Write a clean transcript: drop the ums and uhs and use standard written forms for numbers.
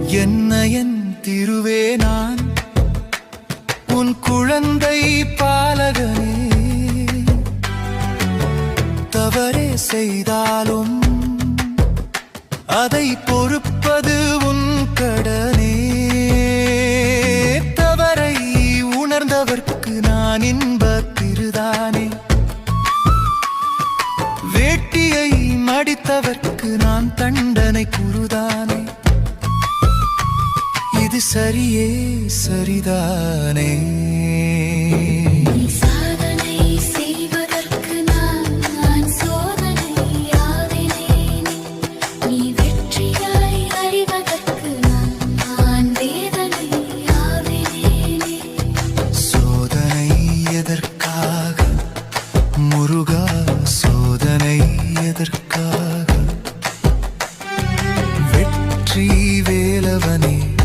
என் திருவே நான் உன் குழந்தை பாலகனே. தவறே செய்தாலும் அதை பொறுப்பது உன் கடனே. தவறை உணர்ந்தவர்க்கு நான் இன்பத் திருதானே. வேட்டியை மடித்தவர்க்கு நான் தண்டனை குருதானே. இது சரியே சரிதானே. முருகா சோதனை எதற்காக? வெற்றி வேலவனே